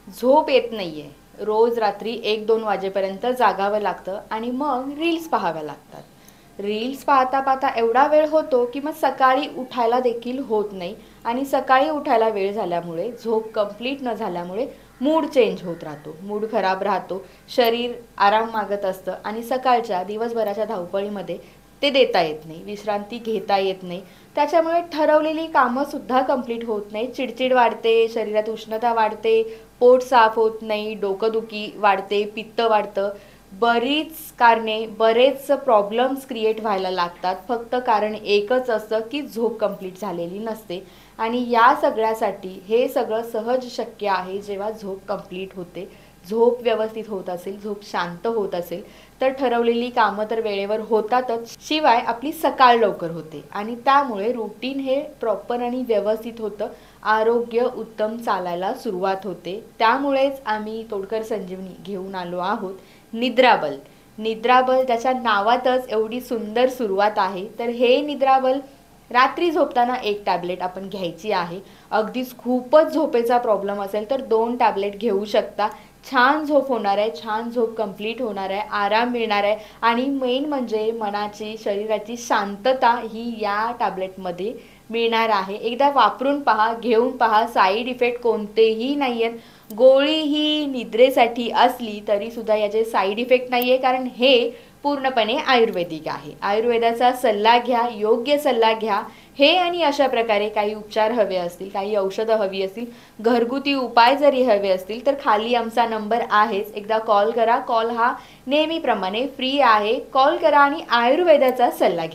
झोप येत नाहीये. रोज रात्री 1-2 वाजेपर्यंत जागावं लागतं आणि मग रील्स पाहाव्या लागतात. रील्स पाहता पाहता एवढा वेळ होतो की मग सकाळी उठायला देखील होत नाही आणि सकाळी उठायला वेळ झाल्यामुळे झोप कंप्लीट न झाल्यामुळे मूड चेंज होत राहतो, मूड खराब राहतो, शरीर आराम मागत असतं आणि सकाळच्या दिवसभराच्या धावपळीमध्ये ते देता येत नाही, विश्रांती घेता येत नाही. त्याच्यामुळे ठरवलेली कामंसुद्धा कंप्लीट होत नाही, चिडचिड वाढते, शरीरात उष्णता वाढते, पोट साफ होत नाही, डोकंदुखी वाढते, पित्त वाढतं. बरीच कारणे, बरेच प्रॉब्लेम्स क्रिएट व्हायला लागतात, फक्त कारण एकच असतं की झोप कंप्लीट झालेली नसते. आणि या सगळ्यासाठी हे सगळं सहज शक्य आहे जेव्हा झोप कंप्लीट होते, झोप व्यवस्थित होत असेल, झोप शांत होत असेल, तर ठरवलेली कामं तर वेळेवर होतातच, शिवाय आपली सकाळ लवकर होते आणि त्यामुळे रुटीन हे प्रॉपर आणि व्यवस्थित होतं, आरोग्य उत्तम चालायला सुरुवात होते. त्यामुळेच आम्ही तोडकर संजीवनी घेऊन आलो आहोत निद्राबल. निद्राबल त्याच्या नावातच एवढी सुंदर सुरुवात आहे. तर हे निद्राबल रात्री झोपताना एक टॅबलेट आपण घ्यायची आहे. अगदीच खूपच झोपेचा प्रॉब्लेम असेल तर 2 टॅबलेट घेऊ शकता. छान झोप होणार आहे, छान झोप कंप्लीट होणार आहे, आराम मिळणार आहे आणि मेन म्हणजे मनाची, शरीराची शांतता ही या टॅबलेटमध्ये मिळणार आहे. एकदा वापरून पहा, घेऊन पहा, साईड इफेक्ट कोणतेही नाही आहेत. गोळी ही निद्रेसाठी असली तरीसुद्धा याचे साईड इफेक्ट नाही आहे, कारण हे पूर्णपणे आयुर्वेदिक आहे. आयुर्वेदाचा सल्ला घ्या, योग्य सल्ला घ्या. हे आणि अशा प्रकारे काही उपचार हवे असतील, काही औषधं हवी असतील, घरगुती उपाय जरी हवे असतील तर खाली आमचा नंबर आहेच, एकदा कॉल करा. कॉल हा नेहमीप्रमाणे फ्री आहे. कॉल करा आणि आयुर्वेदाचा सल्ला घ्या.